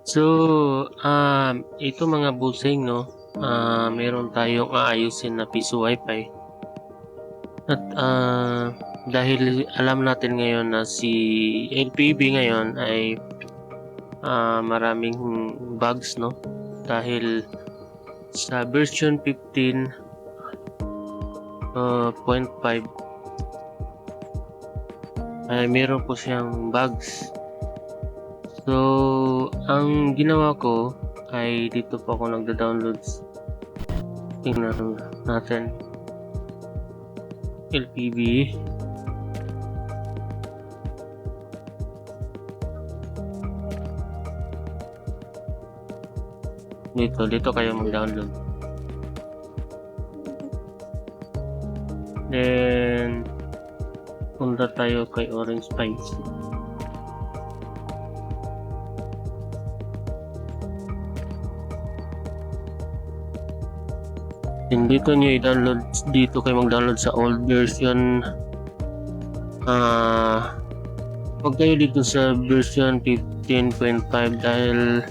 So, ito mga busing 'no, meron tayong aayusin na piso wifi at, dahil alam natin ngayon na si LPB ngayon ay, maraming bugs 'no, dahil sa version 15, point 5 ay meron po siyang bugs. So, ang ginawa ko ay dito po ako nagda-downloads. Tingnan natin, LPB. Dito kayo mag-download. Then, punta tayo kay Orange Spice. Then dito nyo i-download, dito kayo mag-download sa old version. Huwag kayo dito sa version 15.5 dahil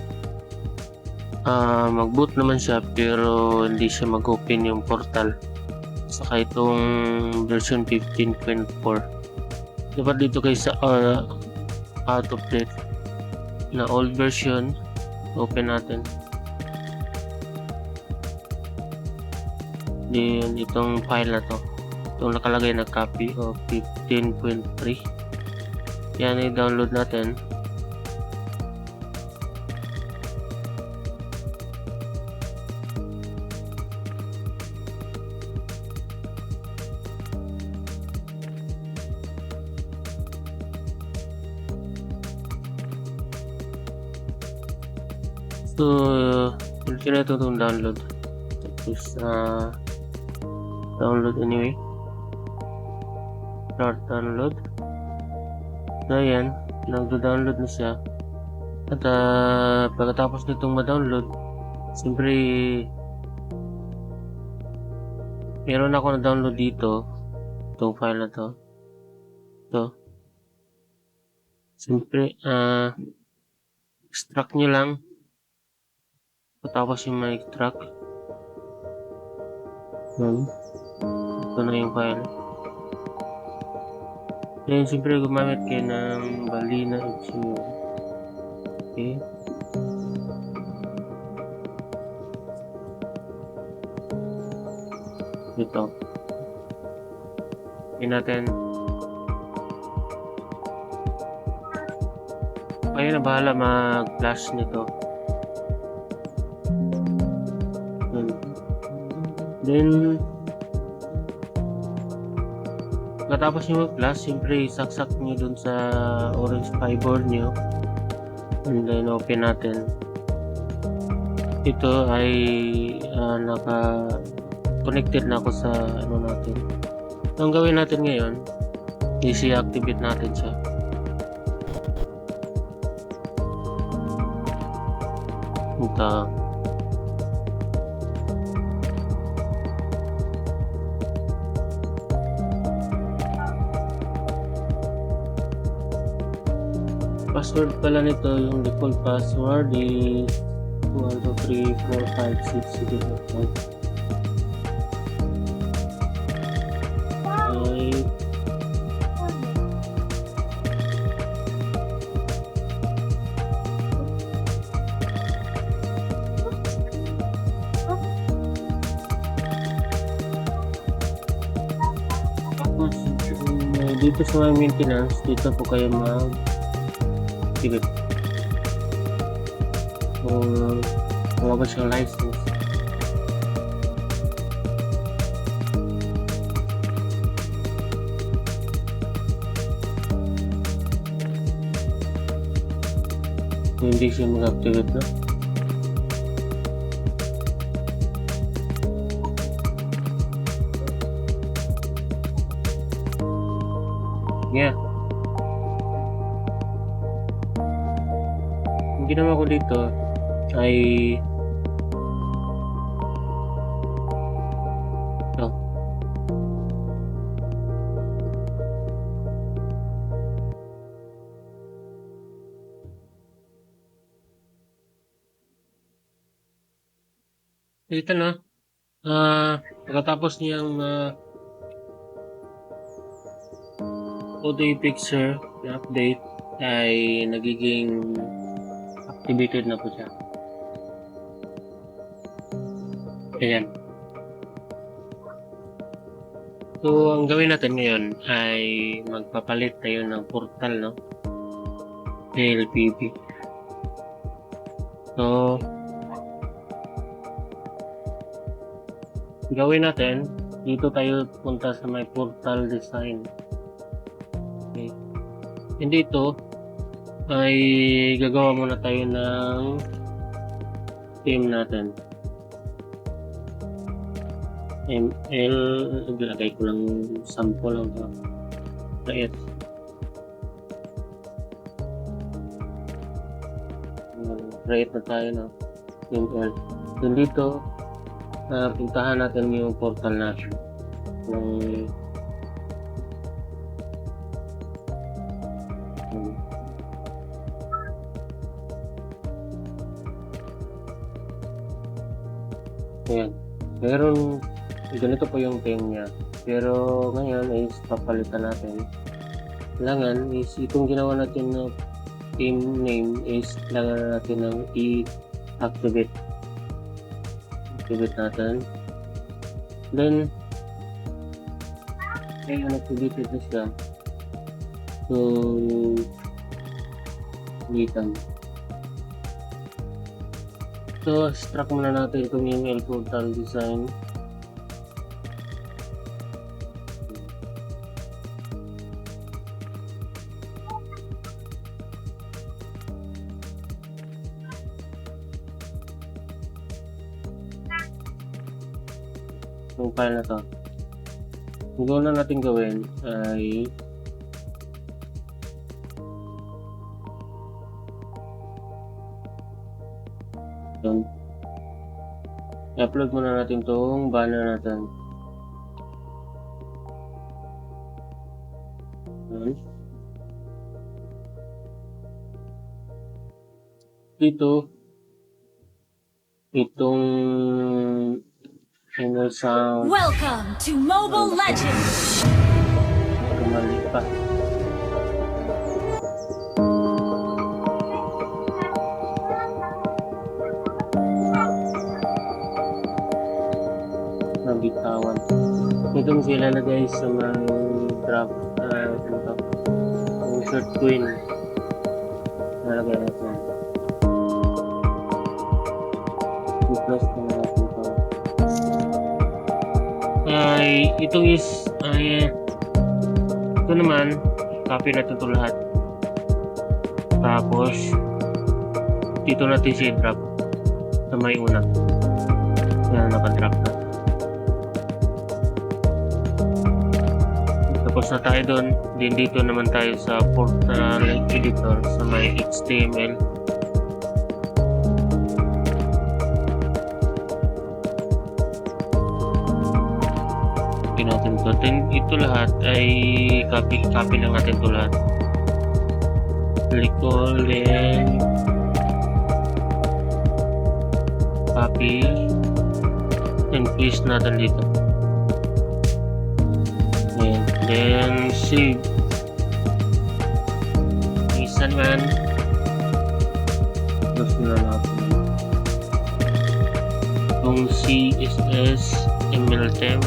mag-boot naman siya pero hindi siya mag-open yung portal. Saka itong version 15.4. Dapat dito kayo sa out of date na old version. Open natin. Then itong file na to, itong nakalagay na copy of 15.3, yan i-download natin. So ulitin na itong download, tapos download anyway, start download. So ayan, nag-download na siya at pagkatapos nitong ma-download, siyempre meron ako na-download dito, itong file na to. Siyempre extract nyo lang pagkatapos yung ma-extract. Ito na yung file. Then siyempre gumamit kayo ng Balena HTML. Okay. Ito. Okay natin. Kayo na bahala mag-flash nito. Then pagkatapos nyo mag-flash, siyempre isaksak nyo dun sa orange fiber nyo and then open natin. Ito ay naka connected na ako sa ano natin. So, ang gawin natin ngayon is i-activate natin siya. Ito. Password pala nito, yung default password is 1, 2, 3, 4, 5, 6, 7, 8, 9. Dito sa mga maintenance, dito po kayo mag-activate kung wala ba siyang license. Kung hindi siya mag-activate na, yeah. Ang ginawa ko dito ay ito. So ito na. Pagkatapos niyang auto picture na update ay nagiging activated na po siya. Ayan. So, ang gawin natin ngayon ay magpapalit tayo ng portal, no? LPB. So, gawin natin, dito tayo punta sa may portal design. Okay. And dito, ay gagawa muna tayo ng theme natin. ML, ilagay ko lang sample lang ito. Right. Right na tayo na ML. Then dito, puntahan natin yung portal natin. Ayan. Meron ganito po yung theme niya, pero ngayon is papalitan natin. Kailangan is itong ginawa natin na theme name is kailangan natin ng i-activate natin. Then ngayon activated na siya, so litan. So extract muna natin itong email portal design. Yung file na to, ang goal na natin gawin ay yun, i-upload muna natin tong banner natin. Yun. Dito itong sound. Welcome to Mobile Legends! Mali pa. Nabitawan. Itong sila lagay sa mga draft insert queen. Nalagay natin. I-plus na natin ito. Ito is ito naman copy natin ito lahat, tapos dito natin siya i-drop sa may una na naka-drop na, tapos na tayo doon. Din dito naman tayo sa portal editor sa may HTML. Natin to. Then ito lahat ay copy lang natin ito lahat. Click all, then copy and paste natin dito. Then save. Isa naman, tapos na natin itong CSS MLTem.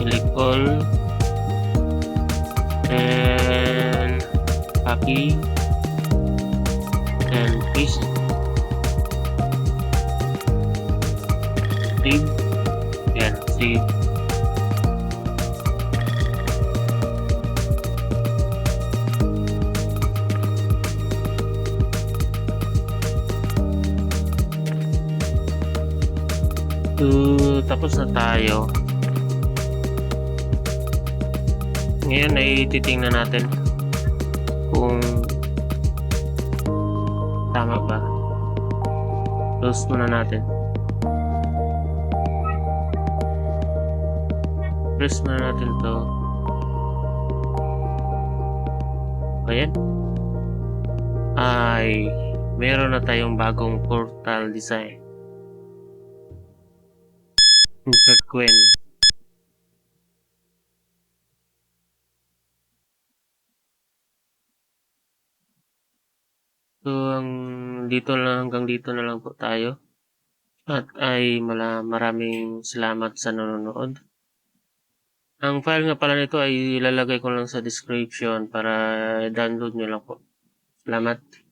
Click all and copy and paste. Save. Yan, save. So, tapos na tayo. Ngayon ay titingnan natin kung tama ba. Close muna natin. Press muna natin to. Ayan. Ay meron na tayong bagong portal design. Insert Gwen. So, hanggang dito na lang po tayo. At ay maraming salamat sa nanonood. Ang file nga pala nito ay ilalagay ko lang sa description para download nyo lang po. Salamat.